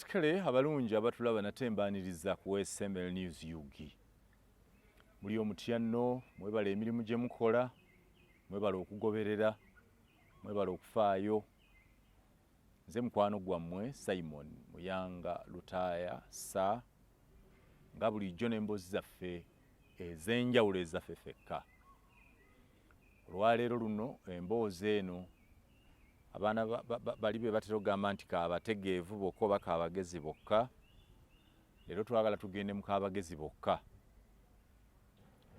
batikale abalungi abatulaba nate mbaniriza ku SML News Yugi. Muli omutya nno, mwebala emirimu gye mukola, mwebala okugoberera, mwebala okufaayo. Nze mukwano gwammwe Simon Muyanga Lutaaya sa nga bulijjo n'emboozi zaffe ez'enjawulo ezaffe ffekka. Olwaleero luno emboozi eno abaana bali be batera okugamba nti kaabategeevu bokka oba kaabagezi bokka. Leero twagala tugende mu kaabagezi bokka.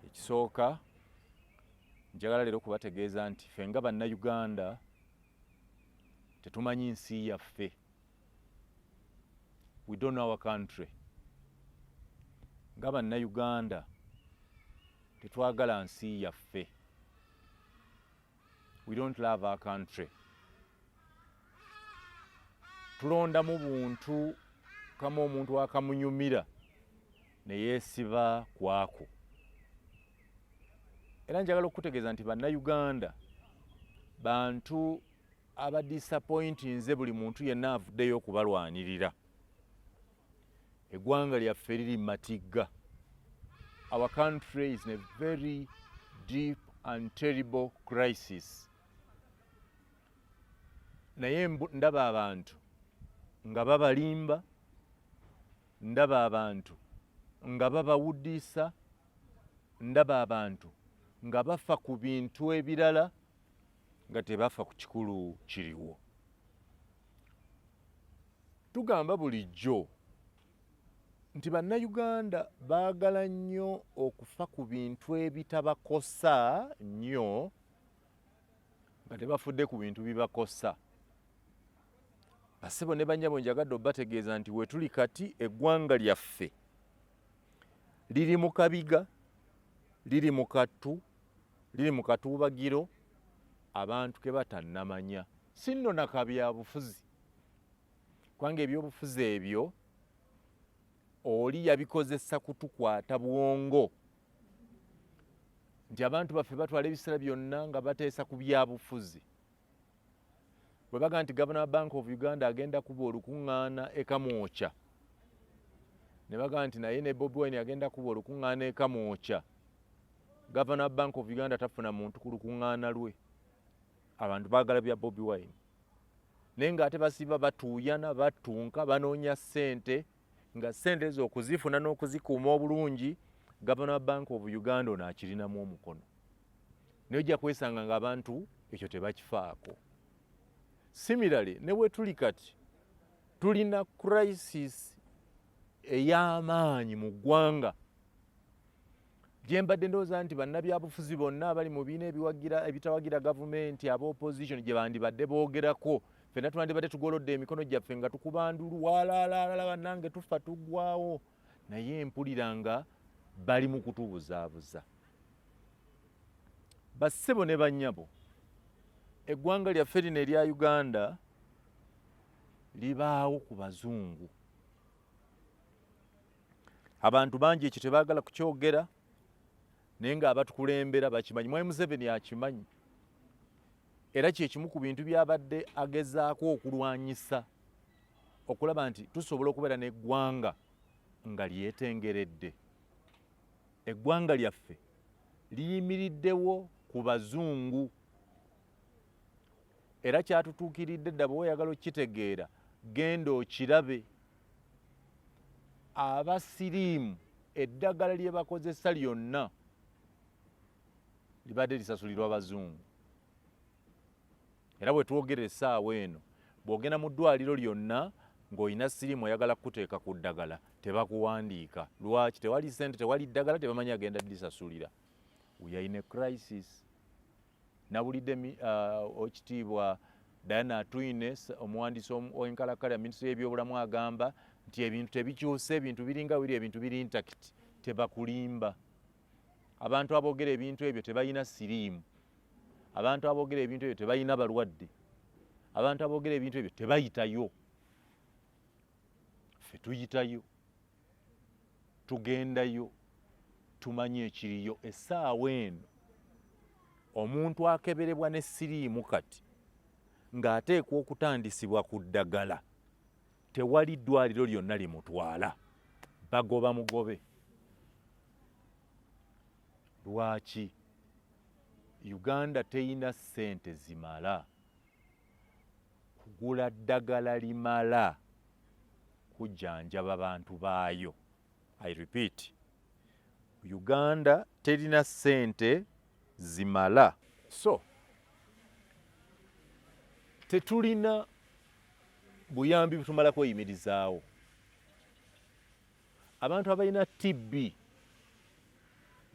Ekisooka njagala leero kubategeeza nti ffe nga Bannayuganda tetumanyi nsi yaffe. We don't know our country. Nga Bannayuganda tetwagala nsi yaffe. We don't love our country. Tulondamu buntu kama omuntu akamunyumira ne yeesiba kwako. Era njagala okutegeeza nti Bannayuganda bantu aba disappointinze buli muntu yenna avuddeyo okubalwanirira. Eggwanga lyaffe liri matigga. Our country is in a very deep and terrible crisis. Naye ndaba abantu nga babalimba, ndaba abantu nga babawuddisa, ndaba abantu nga bafa ku bintu ebirala nga tebafa ku kikulu kiriwo. Tugamba bulijjo nti Bannayuganda baagala nnyo okufa ku bintu ebitabakosa nnyo nga tebafudde ku bintu bibakosa. Basebo ne bannyabo njagadde obategeeza nti we tuli kati eggwanga lyaffe liri mu kabiga, liri mu katu, liri mu katuubagiro abantu ke batannamanya. Si nno na kabyabufuzi, kubanga ebyobufuzi ebyo oli yabikozesa kutukwata bwongo nti abantu baffe batwala ebiseera byonna nga bateesa ku byabufuzi. Bwe baga nti Governor Bank of Uganda agenda kuba olukuŋŋaana e Kamwokya, ne baga nti naye ne Bobi Wine agenda kuba olukuŋŋaana e Kamwokya, Governor Bank of Uganda tafuna muntu ku lukuŋŋaana lwe. Abantu baagala bya Bobi Wine. Naye ng'ate basiba batuuyana, batunka, banoonya ssente, nga ssente ezo okuzifuna n'okuzikuuma obulungi, Governor Bank of Uganda ono akirinamu omukono. Naye ojja kwesanga ng'abantu ekyo tebakifaako. Similarly, ne we tuli kati tulina crisis ey'amaanyi mu ggwanga. Gye mbadde ndowooza nti bannabyabufuzi bonna abali mu biina ebitawagira gavumenti, aba opposition gye bandibadde boogerako, ffenna twandibadde tugolodde emikono gyaffe nga tukuba ndulu walaalala bannange tufa tuggwaawo. Naye mpulira nga bali mu kutubuzaabuza. Bassebo ne bannyabo, eggwanga lyaffe lino erya Uganda libaawo ku bazungu. Abantu bangi ekyo tebaagala kukyogera, naye ng'abatukulembera bakimanyi. Mwami Museveni akimanyi. Era kye kimu ku bintu by'abadde agezaako okulwanyisa, okulaba nti tusobola okubeera n'eggwanga nga lyetengeredde. Eggwanga lyaffe liyimiriddewo ku bazungu. Era kyatutuukiridde dda bwe oyagala okitegeera, genda okirabe. Abasiriimu eddagala lye bakozesa lyonna libadde lisasulirwa bazungu. Era bwe twogera essaawa eno, bw'ogenda mu ddwaliro lyonna ng'olina siriimu oyagala kukuteeka ku ddagala, tebakuwandiika. Lwaki? Tewali ssente, tewali ddagala, tebamanyi agenda lisasulira. We are in a crisis. Nawulidde Oweekitiibwa Diana Atwine, omuwandiisi ow'enkalakkalya minisitule y'ebyobulamu, agamba nti ebintu tebikyuse, ebintu biringa biri, ebintu biri intact. Tebakulimba. Abantu aboogera ebintu ebyo tebalina siriimu. Abantu aboogera ebintu ebyo tebalina balwadde. Abantu aboogera ebintu ebyo tebayitayo. Ffe tuyitayo, tugendayo, tumanyi ekiriyo. Essaawa eno omuntu akeberebwa ne siriimu kati ng'ateekwa okutandisibwa ku ddagala tewali ddwaliro lyonna limutwala, bagoba mugobe. Lwaki? Uganda teyina ssente zimala kugula ddagala limala kujjanjaba bantu baayo. I repeat, Uganda terina ssente zimala. So tetulina buyambi butumala kweyimirizaawo. Abantu abalina TB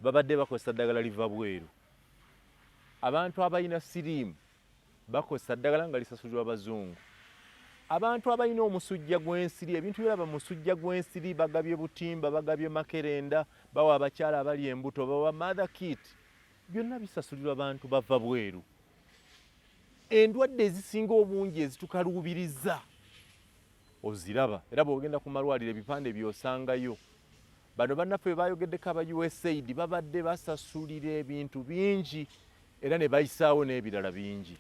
babadde bakozesa ddagala liva bweru. Abantu abalina siriimu bakozesa ddagala nga lisasulirwa abazungu. Abantu abalina omusujja gw'ensiri, ebintu byolaba musujja gw'ensiri, bagabye butimba, bagabye makerenda, bawa abakyala abali embuto, bawa mother kit, byonna bisasulirwa abantu bava bweru. Endwadde ezisinga obungi ezitukaluubiriza oziraba, era bw'ogenda ku malwaliro ebipande byosangayo. Bano bannaffe bayogeddeko aba USAID babadde basasulira ebintu bingi era ne bayisaawo n'ebirala bingi.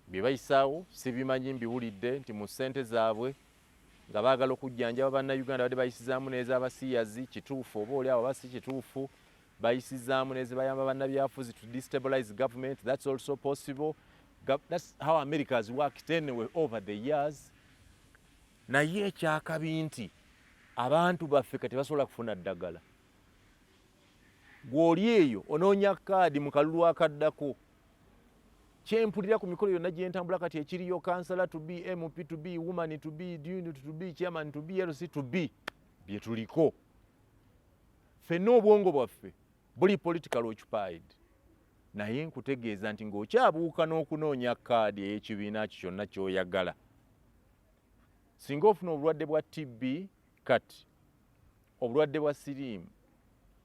Bye bayisaawo sibimanyi, mbiwulidde nti mu ssente zaabwe nga baagala okujjanjaba bannayuganda badde bayisizaamu n'ez'abasiyazi. Kituufu oba oli awo oba si kituufu, bayisizaamu n'ezibayamba bannabyafuzi to destabilize government. That's also possible. That's how America has worked anyway over the years. Naye ekyakabi nti abantu baffe kati basobola kufuna ddagala. Gw'oli eyo onoonya kaadi mu kalulu akaddako. Kyempulira ku mikolo yonna gye ntambula kati ekiriyo kansala to be, MP to be, woman to be, unit to be, chairman to be, LC to be, bye tuliko. Ffenna obwongo bwaffe buli political occupied. Naye nkutegeeza nti ng'okyabuuka n'okunoonya kaadi ey'ekibiina kyo kyonna ky'oyagala, singa ofuna obulwadde bwa TB kati, obulwadde bwa siriimu,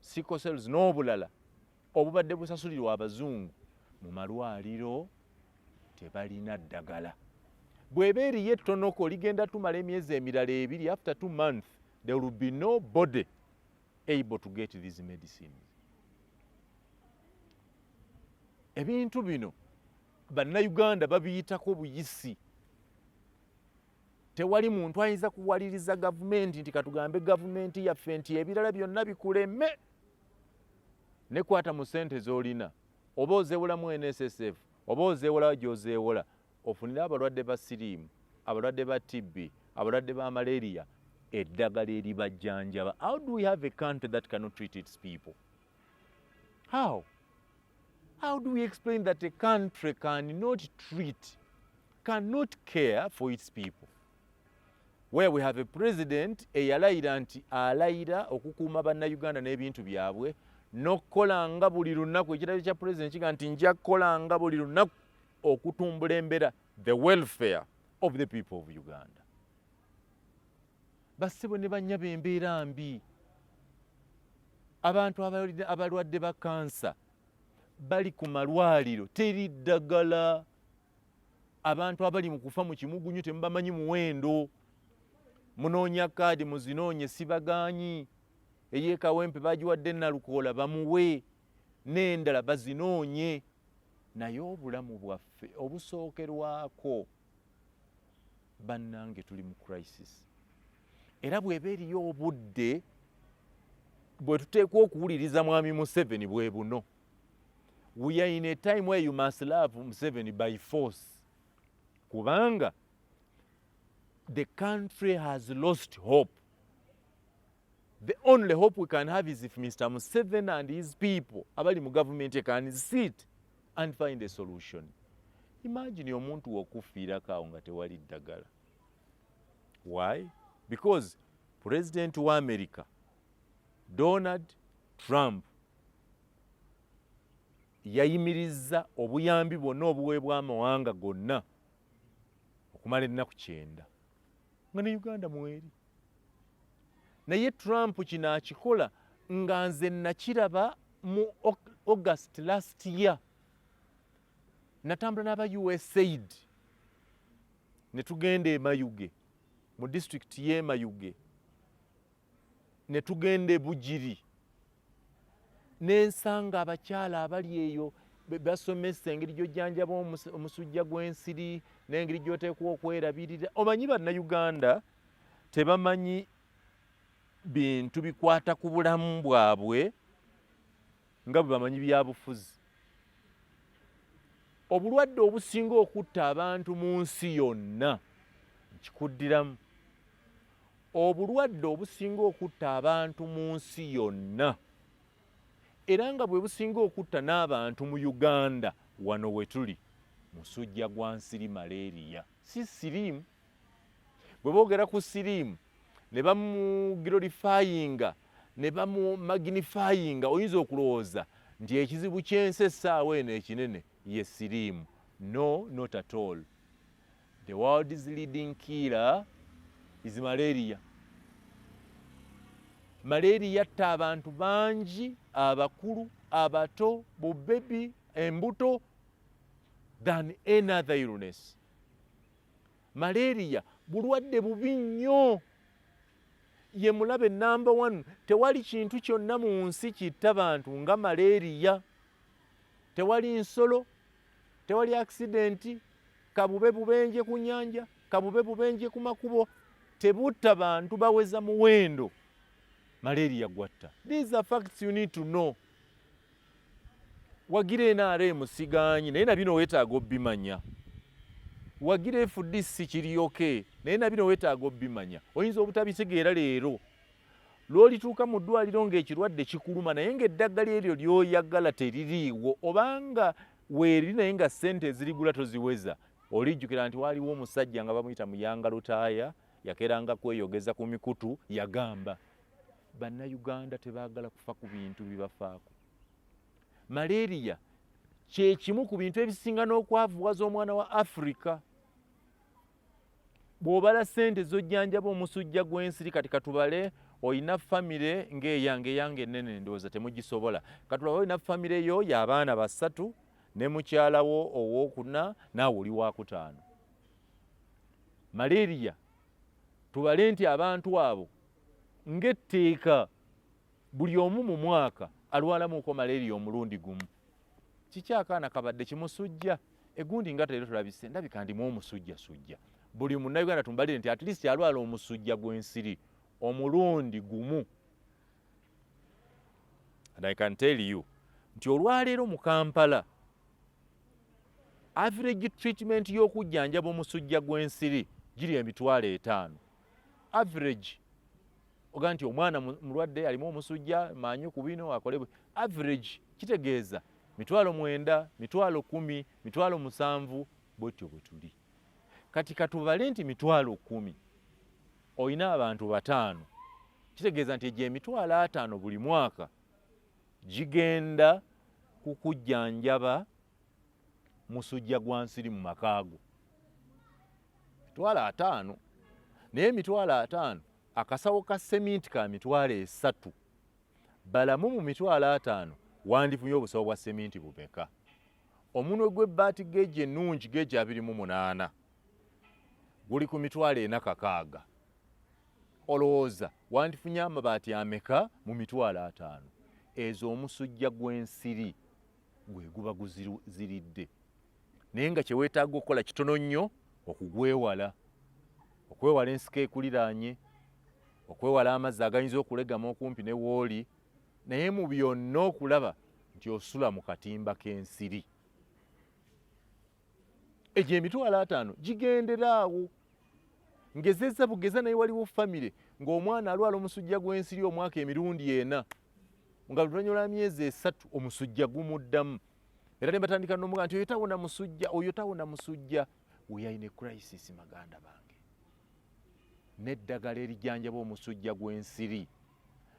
sickle cells n'obulala obubadde busasulirwa abazungu, mu malwaliro tebalina ddagala. Bw'eba eriyo ettonoko ligenda tumala emyezi emirala 2, after 2 months there will be nobody able to get these medicines. Ebintu bino bannayuganda babiyitako buyisi. Tewali muntu ayinza kuwaliriza gavumenti nti katugambe gavumenti yaffe nti ebirala byonna bikuleme. Nekwata mu ssente z'olina, oba ozeewolamu NSSF, oba ozeewola gy'ozeewola, ofunira abalwadde ba siriimu, abalwadde ba TB, abalwadde ba malaria, eddagala eribajjanjaba. How do we have a country that cannot treat its people? How? How do we explain that a country cannot treat, cannot care for its people? Where we have a president eyalayira nti alayira okukuuma bannayuganda n'ebintu byabwe, n'okkolanga buli lunaku, ekirabo kya president kiga nti nja kukolanga buli lunaku okutumbula embeera, the welfare of the people of Uganda. Bassebo ne bannyaba embeera mbi. Abantu abalwadde ba kansa bali ku malwaliro, teri ddagala. Abantu abali mu kufa mu kimugunyu temubamanyi muwendo. Munoonya kaadi muzinoonye, sibagaanyi. Ey'ekawempe bagiwadde Nalukoola bamuwe, n'endala bazinoonye. Naye obulamu bwaffe obusookerwako, bannange tuli mu crisis. Era bw'eba eriyo obudde bwe tuteekwa okuwuliriza Mwami Museveni bwe buno. We are in a time where you must love Museveni by force. Kubanga the country has lost hope. The only hope we can have is if Mr. Museveni and his people abali mu government can sit and find a solution. Imagine omuntu okufiirako awo nga tewali ddagala. Why? Because President wa America, Donald Trump, yayimirizza obuyambi bwonna obuweebwa amawanga gonna okumala ennaku 9 nga ne Uganda mweri. Naye Trump kino akikola nga nze nakiraba mu August last year. Natambula n'aba USAID ne tugenda e Mayuge, mu district y'e Mayuge, ne tugenda e Bugiri, n'ensanga abakyala abali eyo basomesa engeri gy'ojjanjaba omusujja gw'ensiri n'engeri gy'oteekwa okwerabirira. Omanyi bannayuganda tebamanyi bintu bikwata ku bulamu bwabwe nga bwe bamanyi byabufuzi. Obulwadde obusinga okutta abantu mu nsi yonna nkikuddiramu, obulwadde obusinga okutta abantu mu nsi yonna era nga bwe businga okutta n'abantu mu Uganda wano we tuli, musujja gwa nsiri, malaria, si siriimu. Bwe boogera ku siriimu ne bamuglorifyinga ne bamumagnifyinga, oyinza okulowooza nti ekizibu ky'ensi essaawa eno ekinene ye siriimu. No, not at all. The world's leading killer is malaria. Malaria atta abantu bangi, abakulu, abato, bubebi, embuto than any other illness. Malaria bulwadde bubi nnyo, ye mulabe number one. Tewali kintu kyonna mu nsi kitta bantu nga malaria. Tewali nsolo, tewali accident, kabube bubenje ku nnyanja, kabube bubenje ku makubo, tebutta bantu baweza muwendo. Malaria gwatta. These are facts you need to know. Wagire NRM siganyi naye na bino weetaaga obbimanya. Wagire FDC kiryoke naye na bino weetaaga obbimanya. Oyinza obutabitegeera leero. Lw'olituuka mu ddwaliro ng'ekirwadde kikuluma naye ng'eddagala eryo ly'oyagala teririiwo, obanga weeri naye nga ssente ezirigula toziweza, olijjukira nti waaliwo omusajja nga bamuyita Muyanga Lutaaya, yakeranga kweyogeza ku mikutu, yagamba bannayuganda tebaagala kufa ku bintu bibafaako. Malaria kye kimu ku bintu ebisinga n'okwavuwaza omwana wa Afrika. Bw'obala ssente z'ojjanjaba omusujja gw'ensiri, kati katubale oyina famire ng'eyange ennene ndowooza temugisobola. Katulaba oyina famire yo y'abaana 3 ne mukyalawo owookuna naawe oli wakutaano. Malaria tubale nti abantu abo ng'etteeka buli omu mu mwaka alwalamuuko malaria omulundi gumu. Kiki akaana kabadde kimusujja? Egundi nga leero tulabise ndabika ndimu omusujjasujja. Buli munnayuganda tumbalire nti at least alwala omusujja gw'ensiri omulundi gumu. And I can tell you nti olwaleero mu Kampala average treatment y'okujjanjaba omusujja gw'ensiri giri $5,000. Average. Oga nti omwana mulwadde alimu omusujja manyi ku bino akole average, kitegeeza $9,000, $10,000, $7,000 bwetyo bwe tuli. Kati katubale nti $10,000 oyina abantu 5, kitegeeza nti egyo $50,000 buli mwaka gigenda kukujjanjaba musujja gwa nsiri mu makaago. $5,000 naye $5,000 akasawo ka seminti ka $3,000. Balamu mu $5,000 wandifunye obusawo bwa seminti bumeka? Omunwe gw'ebbaati geegi ennungi geegi 28 guli ku $4,600. Olowooza wandifunye amabaati ameka mu $5,000? Ezo omusujja gw'ensiri gwe guba guziridde. Naye nga kye weetaaga okukola kitono nnyo okugwewala. Okwewala ensiko ekuliraanye, okwewala amazzi agayinza okulegama okumpi ne wooli, naye mu byonna okulaba nti osula mu katimba k'ensiri. Egyo $5,000 gigenderaawo. Ngezeza bugeza naye waliwo famire ng'omwana alwala omusujja gw'ensiri omwaka emirundi 4, nga luvannyuma myezi 3 omusujja gumuddamu. Era ne batandika n'omuga nti oyo tawona musujja, oyo tawona musujja. We are in a crisis, maganda bange. N'eddagala erijjanjaba omusujja gw'ensiri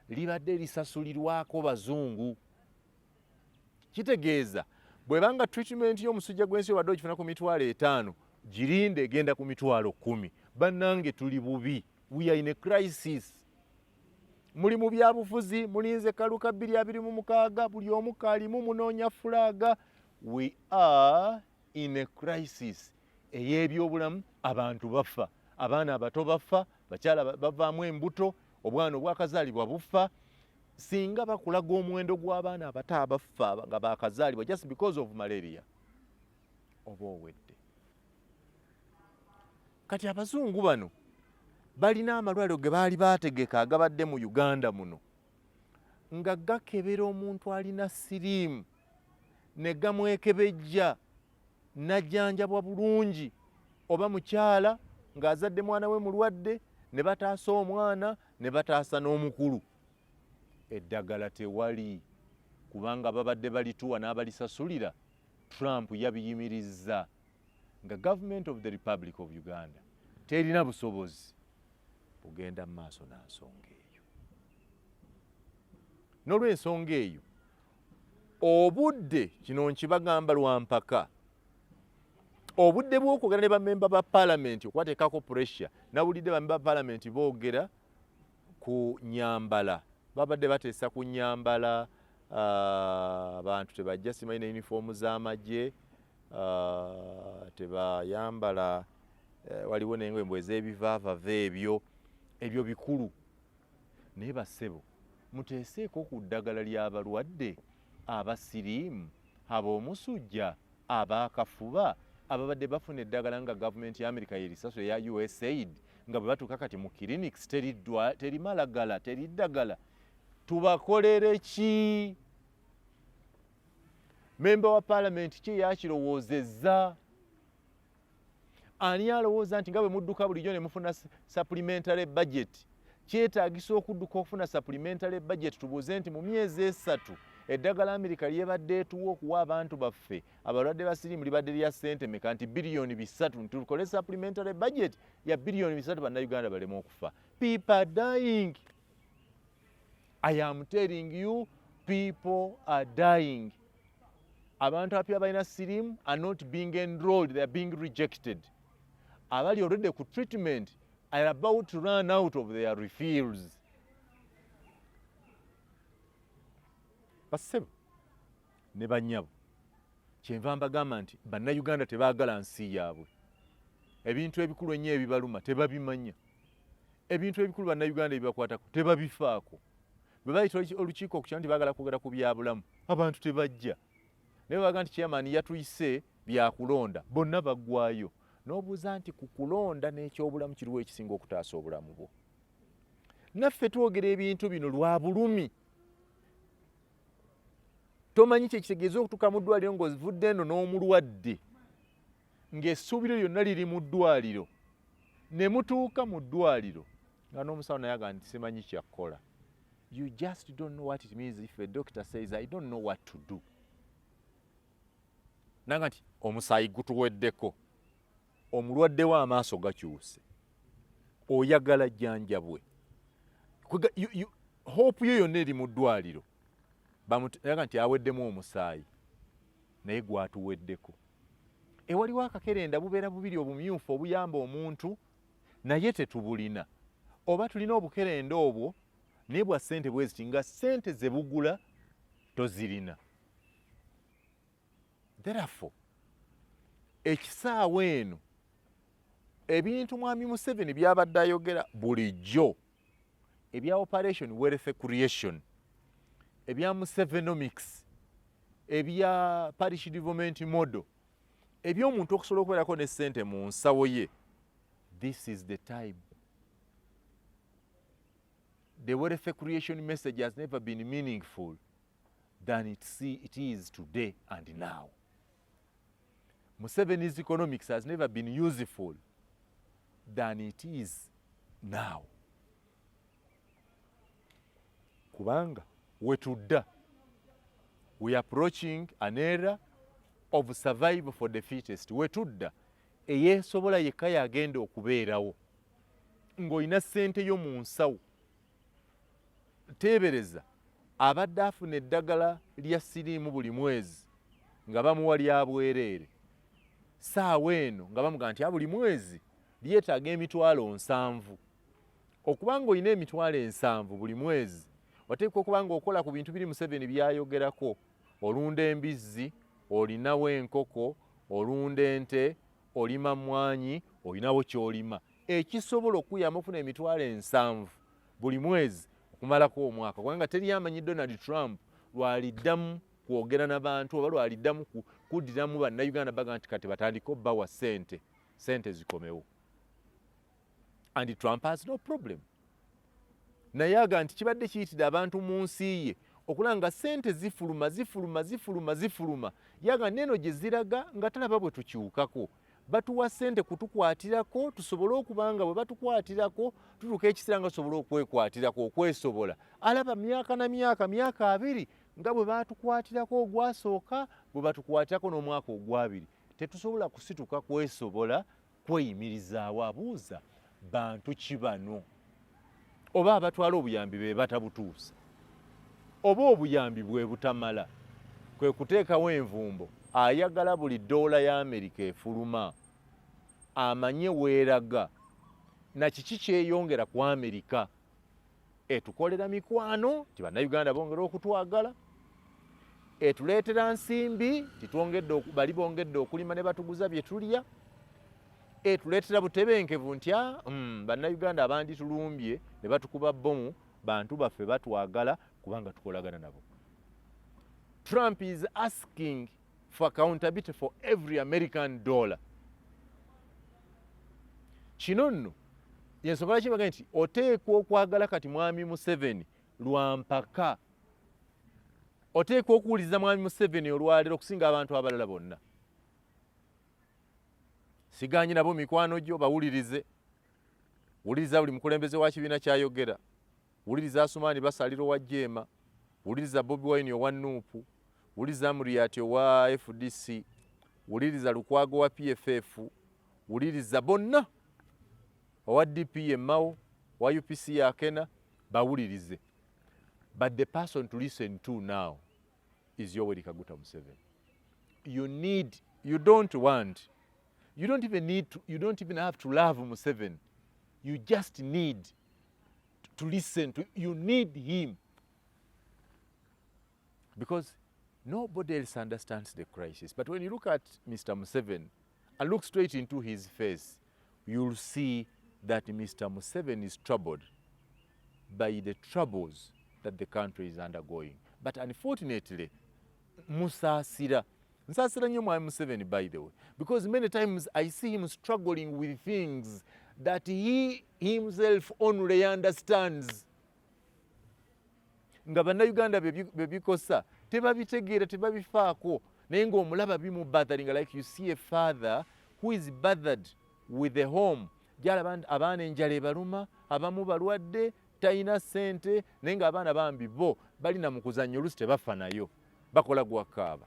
libadde lisasulirwako bazungu. Kitegeeza bw'ebanga treatment y'omusujja gw'ensiri wadde ogifuna ku $5,000, girinde egenda ku $10,000. Bannange tuli bubi. We are in a crisis. Muli mu byabufuzi, mulinze kaluka 2026, buli omu kaalimu munoonya fulaaga. We are in a crisis ey'ebyobulamu. Abantu bafa, abaana abato bafa, bakyala bavaamu embuto, obwana obwakazaalibwa bufa. singa bakulaga omuwendo gw'abaana abato abafa nga bakazaalibwa just because of malaria oba owedde. Kati abazungu bano balina amalwaliro ge baali baategeka agabadde mu Uganda muno nga gakebera omuntu alina siriimu ne gamwekebejja najjanjabwa bulungi, oba mukyala ng'azadde mwana we mulwadde ne bataasa omwana ne bataasa n'omukulu. Eddagala tewali kubanga babadde balituwa n'abalisasulira. Trump yabiyimirizza nga Government of the Republic of Uganda terina busobozi bugenda mu maaso na nsonga eyo. N'olw'ensonga eyo obudde kino nkibagamba lwampaka, obudde bw'okwogera ne bammemba ba paalamenti okwateekako pressure. Nawulidde bammemba ba paalamenti boogera ku nnyambala, babadde bateesa ku nnyambala, abantu tebajja simanyi ne yunifoomu z'amagye, tebayambala, waliwo n'engoye ez'ebivaavava ebyo bikulu. Naye bassebo muteeseeko ku ddagala ly'abalwadde, abasiriimu, ab'omusujja, ab'akafuba, ababadde bafuna eddagala nga gavumenti ya Amerika yerisaso eya USAID nga bwe batuuka kati mu clinics teri malagala, teri ddagala. Tubakolere ki? Memba wa paalamenti ki yakirowoozezza? Ani alowooza nti nga bwe mudduka bulijjo ne mufuna supplementary budget, kyetaagisa okudduka okufuna supplementary budget? Tubuuze nti mu myezi 3 eddagala Amerika lyebadde etuwa okuwa abantu baffe abalwadde ba siriimu libadde lya ssente meka? Nti bilioni 3. Tukole supplementary budget ya bilioni 3 bannayuganda baleme okufa. People are dying. I am telling you, people are dying. Abantu apya balina siriimu are not being enrolled, they are being rejected. Abali already ku treatment are about to run out of their refills. Bassebo ne bannyabo kyenva mbagamba nti bannayuganda tebaagala nsi yaabwe. Ebintu ebikulu ennyo ebibaluma tebabimanya. Ebintu ebikulu bannayuganda ebibakwatako tebabifaako. Bwe bayita olukiiko okukya nti baagala kwogera ku byabulamu, abantu tebajja. Naye baga nti chairman yatuyise byakulonda, bonna baggwayo. N'obuuza nti ku kulonda n'ekyobulamu kiriwo ekisinga okutaasa obulamu bwo. Naffe twogera ebintu bino lwa bulumi. Tomanyi kyekitegeeza okutuuka mu ddwaliro ng'ovudde eno n'omulwadde ng'essuubiro lyonna liri mu ddwaliro, ne mutuuka mu ddwaliro nga n'omusawo naye aga nti simanyi kyakkola. You just don't know what it means if a doctor says I don't know what to do. Nanga nti omusaayi gutuweddeko, omulwadde wa amaaso gakyuse, oyagala jjanjabwe, hope yo yonna eri mu ddwaliro, bamutega nti aweddemu omusaayi naye gwatuweddeko. Ewaliwo akakerenda bubeera bubiri obumyufu obuyamba omuntu naye tetubulina, oba tulina obukerenda obwo naye bwa ssente bweziti nga ssente ze bugula tozirina. Therefore ekisaawa eno ebintu Mwami Museveni byabadde ayogera bulijjo ebya operation wealth creation, ebya Musevenomics, ebya parish development model, eby'omuntu okusobola okubeerako ne ssente mu nsawo ye, this is the time. The wealth creation message has never been meaningful than it is today and now. Museveni's economics has never been useful than it is now. Kubanga wetudda, we are approaching an era of survival for the fittest. Wetudda eyeesobola yekka yagenda okubeerawo ng'olina ssente yo mu nsawo. Teebereza abadde afuna eddagala lya siriimu buli mwezi nga bamuwa lya bwereere, saawa eno nga bamuga nti buli mwezi lyetaaga emitwalo 7. Okubanga olina emitwalo 7 buli mwezi, oteekwa okuba ng'okola ku bintu biri Museveni byayogerako. Olunda embizzi, olinawo enkoko, olunda ente, olima mmwanyi, olinawo ky'olima ekisobola okuyamba okufuna emitwalo 7 buli mwezi okumalako omwaka kubanga teri amanyi Donald Trump lwaliddamu kwogera n'abantu oba lwaliddamu kuddiramu bannayuganda baga nti kati batandike obbawa sente zikomewo. And Trump has no problem. Naye aga nti kibadde kiyitira abantu mu nsi ye okulanga sente zifuluma yaga neno gye ziraga nga talaba bwe tukiwukako batuwa sente kutukwatirako tusobole okubanga bwe batukwatirako tutuuka ekiseera nga tusobole okwekwatirako okwesobola alaba myaka 2 nga bwe batukwatirako ogwasooka bwe batukwatirako n'omwaka ogwabiri tetusobola kusituka kwesobola kweyimirizaawo abuuza bantu ki bano oba abatwala obuyambi be batabutuusa oba obuyambi bwe butamala kwe kuteekawo envumbo ayagala buli $1 ya Amerika efuluma amanye weeraga na kiki kyeyongera ku Amerika etukolera mikwano ti bannayuganda bongera okutwagala etuleetera nsimbi bali bongedde okulima ne batuguza bye tulya etuleetera butebenkevu nti bannayuganda abandi tulumbye ne batukuba bbomu bantu baffe batwagala kubanga tukolagana nabo. Trump is asking for accountability for every American dollar. Kino nno yensonga lwaki mbaga nti oteekwa okwagala kati Mwami Museveni lwampaka oteekwa okuwuliriza Mwami Museveni olwaleero okusinga abantu abalala bonna. Sigaanyi nabo mikwano gyo bawulirize. Wuliriza buli mukulembeze wa kibiina kyayogera. Wuliriza Asumaani Basaliro wa Jeema. Wuliriza Bobi Wine owa Nuupu. Wuliriza Muriati owa FDC. Wuliriza Lukwago wa PFF. Wuliriza bonna owa DP Mao wa UPC ya Kenya bawulirize. But the person to listen to now is Yoweri Kaguta Museveni. You don't even have to love Museveni. You just need to listen to, you need him. Because nobody else understands the crisis. But when you look at Mr. Museveni and look straight into his face, you'll see that Mr. Museveni is troubled by the troubles that the country is undergoing. But unfortunately, Nsasira nnyo Mwami Museveni, by the way, because many times I see him struggling with things that he himself only understands. Nga bannayuganda bebikosa tebabitegeera tebabifaako naye ng'omulaba bimubothering, like you see a father who is bothered with the home gyalaba abaana enjala ebaluma abamu balwadde talina ssente naye ng'abaana bambi bo balina mu kuzannya oluusi tebafa nayo bakola gwakaaba.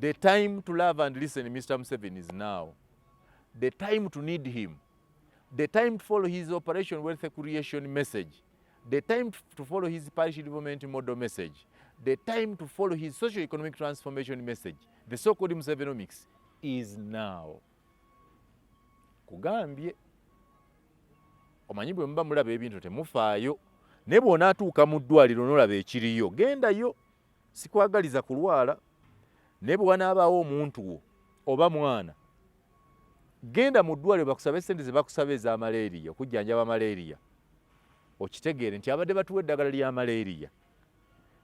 The time to love and listen Mr. Museveni is now. The time to need him. The time to follow his Operation Wealth Creation message. The time to follow his parish development model message. The time to follow his socio-economic transformation message. The so-called Musevenomics is now. Kugambye omanyi bwe muba mulaba ebintu temufaayo ne bw'onaatuuka mu ddwaliro n'olaba ekiriyo gendayo, sikwagaliza kulwala. Ne bwe wanaabaawo omuntu wo oba mwana genda mu ddwaliro bakusabe sente ze bakusaba eza malaria okujjanjaba malaria okitegeere nti abadde batuwa eddagala lya malaria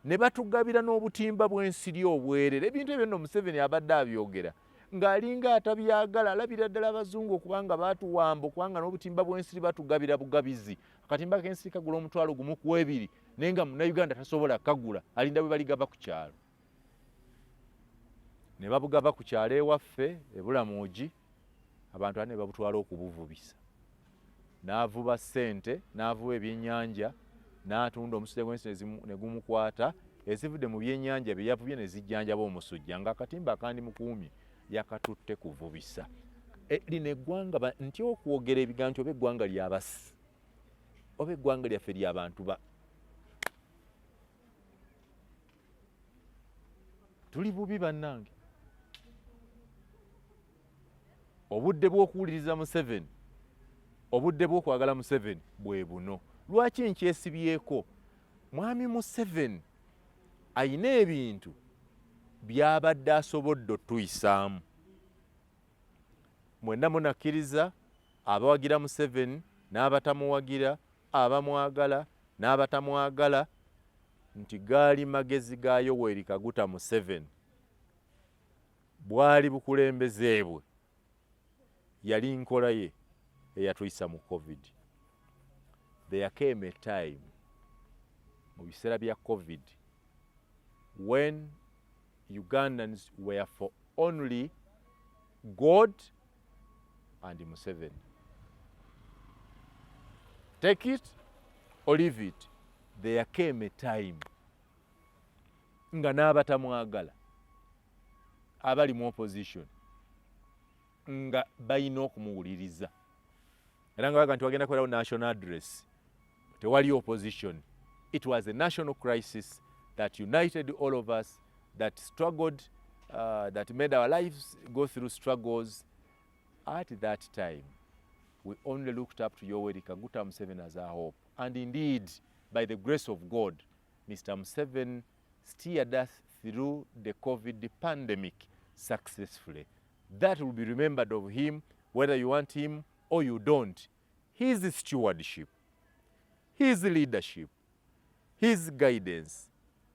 ne batugabira n'obutimba bw'ensiri obwerere. Ebintu ebyo nno Museveni abadde abyogera ng'alinga atabyagala, alabira ddala abazungu okubanga baatuwamba okubanga n'obutimba bw'ensiri batugabira bugabizi. Akatimba k'ensiri kagula $1,200 naye nga munnayuganda tasobola kagula, alinda bwe baligaba ku kyalo. Ne babugaba ku kyalo ewaffe ebulamuugi abantu ne babutwala okubuvubisa. N'avuba ssente, n'avuba ebyennyanja, n'atunda omusujja gw'ensiri ne gumukwata, ezivudde mu byennyanja bye yavubye ne zijjanjaba omusujja ng'akatimba akandi mukuumye yakatutte kuvubisa. Lino eggwanga nti okwogera ebigambo oba eggwanga ly'abasi oba eggwanga lyaffe ly'abantu tuli bubi bannange. Obudde bw'okuwuliriza Museveni, obudde bw'okwagala Museveni bwe buno. Lwaki nkyesibyeko? Mwami Museveni ayina ebintu by'abadde asobodde otuyisaamu. Mwenna munakkiriza abawagira Museveni n'abatamuwagira, abamwagala n'abatamwagala nti Gali magezi ga Yoweri Kaguta Museveni bwali bukulembeze bwe yali nkola ye eyatuyisa mu COVID. There came a time mu biseera bya COVID when Ugandans were for only God and Museveni. Take it or leave it. There came a time nga n'abatamwagala abali mu opposition nga balina okumuwuliriza era nga baga nti wagenda kubeerawo national address, tewali opposition. It was a national crisis that united all of us, that struggled, that made our lives go through struggles. At that time, we only looked up to Yoweri Kaguta Museveni as our hope. And indeed, by the grace of God, Mr. Museveni steered us through the COVID pandemic successfully. That will be remembered of him, whether you want him or you don't. His stewardship, his leadership, his guidance,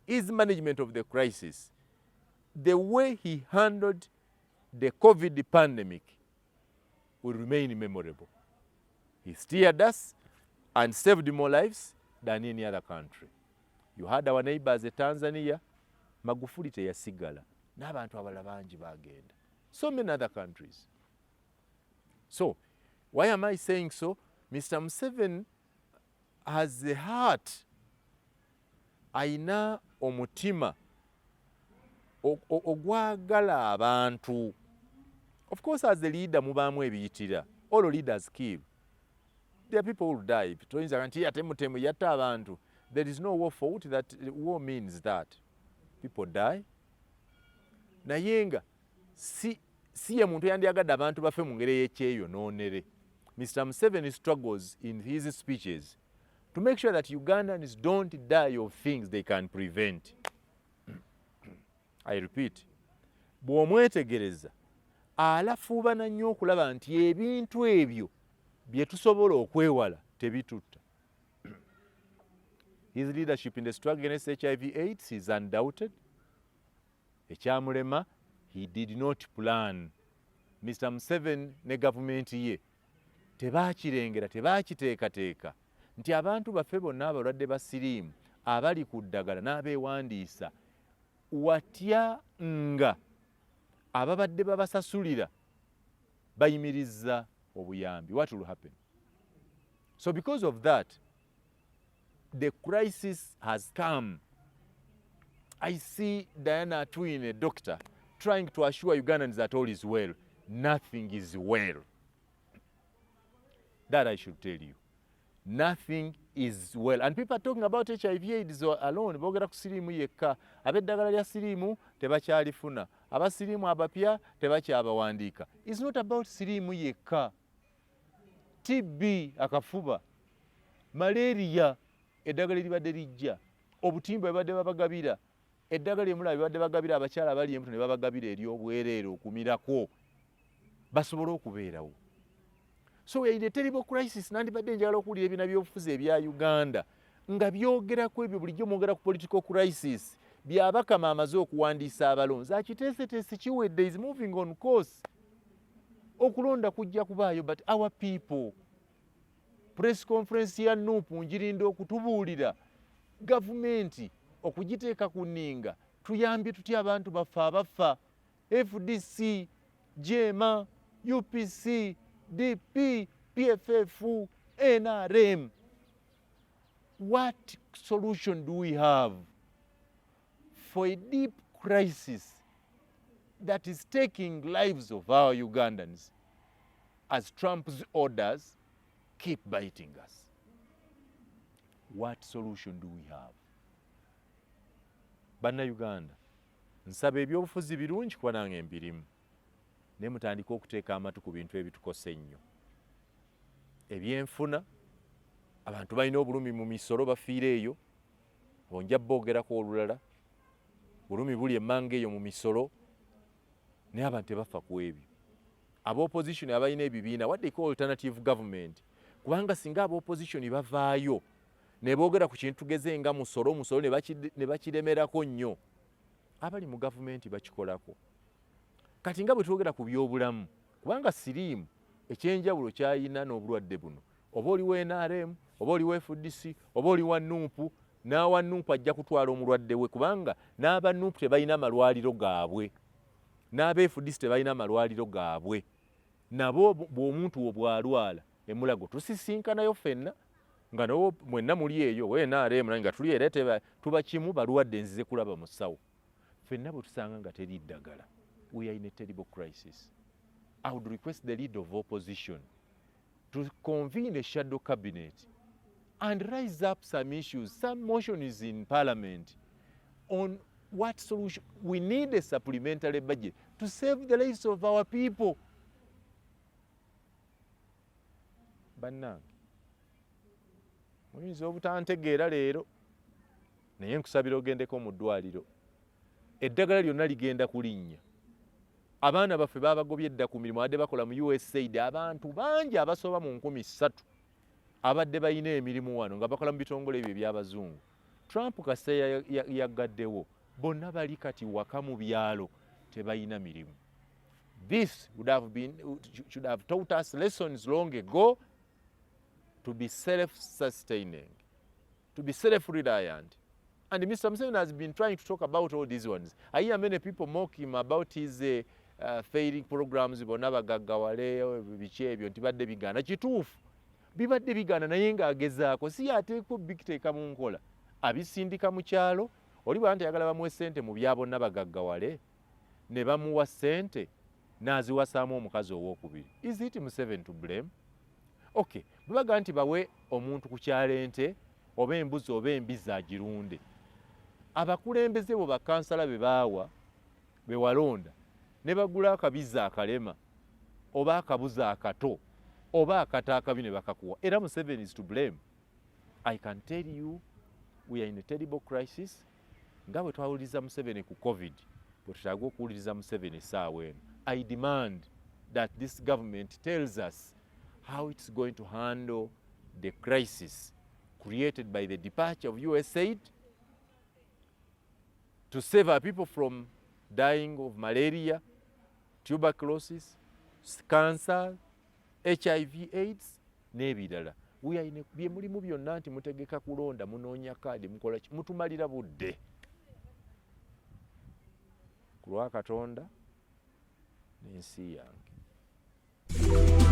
his management of the crisis, the way he handled the COVID pandemic will remain memorable. He steered us and saved more lives than any other country. You had our neighbors at Tanzania, Magufuli teyasigala, n'abantu abalala bangi bagenda. So many other countries. So, why am I saying so? Mr. Museveni has a heart, aina omutima ogwagala abantu. Of course, as a leader mubaamu ebiyitira. All leaders kill. There are people who die. Toyinza nti yatemutemu yatta abantu. There is no war fault. That war means that people die. Naye nga si ye muntu yandiyagadde abantu bafe mu ngeri ey'ekyeyonoonere. Mr. Museveni struggles in his speeches to make sure that Ugandans don't die of things they can prevent. I repeat, bw'omwetegereza alafuubana nnyo okulaba nti ebintu ebyo bye tusobola okwewala tebitutta. His leadership in the struggle against HIV/AIDS is undoubted. Ekyamulema, he did not plan. Mr. Museveni ne gavumenti ye tebaakirengera, tebaakiteekateeka nti abantu baffe bonna abalwadde ba siriimu abali ku ddagala n'abeewandiisa watya nga ababadde babasasulira bayimirizza obuyambi. What will happen? So because of that, the crisis has come. I see Diana Twin, a doctor, trying to assure Ugandans that all is well. Nothing is well. That I should tell you. Nothing is well. And people are talking about HIV/AIDS alone. Bogera ku siriimu yekka. Ab'eddagala lya siriimu tebakyalifuna. Abasiriimu abapya tebakyabawandiika. It's not about siriimu yekka. TB, akafuba, malaria, eddagala eribadde lijja, obutimba bwebadde babagabira, eddagala emulala bwebadde bagabira abakyala abali embuto ne babagabira ery'obwereere okumirako basobole okubeerawo. So we are in a terrible crisis. Nandibadde njagala okuwulira ebibiina by'obufuzi ebya Uganda nga byogera ku ebyo bulijjo mwogera ku political crisis byabakama amaze okuwandiisa abalonzi. Akiteeseteese kiwedde, is moving on course. Okulonda kujja kubaayo, but our people, press conference ya Nuupu ngirinda okutubuulira gavumenti okugiteeka ku nninga tuyambye tutya abantu baffe abafa. FDC, JEMA, UPC, DP, PFF, NRM. What solution do we have for a deep crisis that is taking lives of our Ugandans as Trump's orders keep biting us? What solution do we have? Bannayuganda, nsaba ebyobufuzi birungi kuba nange mbirimu, naye mutandika okuteeka amatu ku bintu ebitukosa ennyo. Ebyenfuna, abantu balina obulumi mu misolo bafiira eyo, onja boogerako olulala, bulumi buli emmanga eyo mu misolo, naye abantu tebafa ku ebyo. Ab'opposition abalina ebibiina, what they call alternative government, kubanga singa ab'opposition bavaayo ne boogera ku kintu tugeze nga musolo ne bakiremerako nnyo, abali mu gavumenti bakikolako. Kati nga bwe twogera ku byobulamu, kubanga siriimu ekyenjawulo kyayina n'obulwadde buno, oba oli wa NRM, oba oli wa FDC, oba oli wa NUP, n'awa NUP ajja kutwala omulwadde we, kubanga n'aba NUP tebalina malwaliro gaabwe, n'aba FDC tebalina malwaliro gaabwe. Nabo bw'omuntu wo bw'alwala emulago tusisinkanayo ffenna, nga nabo mwenna muli eyo, we NRM nga tuli era tuba kimu balwadde nzize kulaba mu ssawo. Ffenna bwe tusanga nga teri ddagala. We are in a terrible crisis. I would request the leader of opposition to convene a shadow cabinet and raise up some issues. Some motion is in parliament on what solution. We need a supplementary budget to save the lives of our people. Bannange, muyinza obutantegeera leero, naye nkusabira ogendeko mu ddwaliro. Eddagala lyonna ligenda kulinnya. Abaana baffe babagobye edda ku mirimu abadde bakola mu USAID, abantu bangi abasoba mu 3,000 abadde balina emirimu wano nga bakola mu bitongole ebyo eby'abazungu. Trump kasita yaggaddewo, bonna bali kati waka mu byalo tebalina mirimu. This should have taught us lessons long ago to be self-sustaining, to be self-reliant. And Mr. Museveni has been trying to talk about all these ones. I hear many people mock him about his failing programs, bonna bagaggawale biki ebyo ntibadde bigaana. Kituufu bibadde bigaana naye ng'agezaako, si ateekwa bikiteeka mu nkola. Abisindika mu kyalo, oli bw'anti ayagala bamuwe ssente mu bya bonna bagaggawale, ne bamuwa ssente n'aziwasaamu omukazi owookubiri. Is it Museveni to blame? Okay, bwe baga nti bawe omuntu ku kyalo ente oba embuzi oba embizi agirunde, abakulembeze bo bakansala be baawa be walonda ne bagula akabizi akalema oba akabuzi akato oba akata akabi ne bakakuwa. Era Museveni is to blame. I can tell you we are in a terrible crisis. Nga bwe twawuliriza Museveni ku COVID, bwe tutaaga okuwuliriza Museveni essaawa eno. I demand that this government tells us how it's going to handle the crisis created by the departure of USAID to save our people from dying of malaria, tuberculosis, cancer, HIV, AIDS, n'ebirala. Bye mulimu byonna nti mutegeka kulonda, munoonya kaadi, mukola ki, mutumalira budde. Ku lwa Katonda n'ensi yange.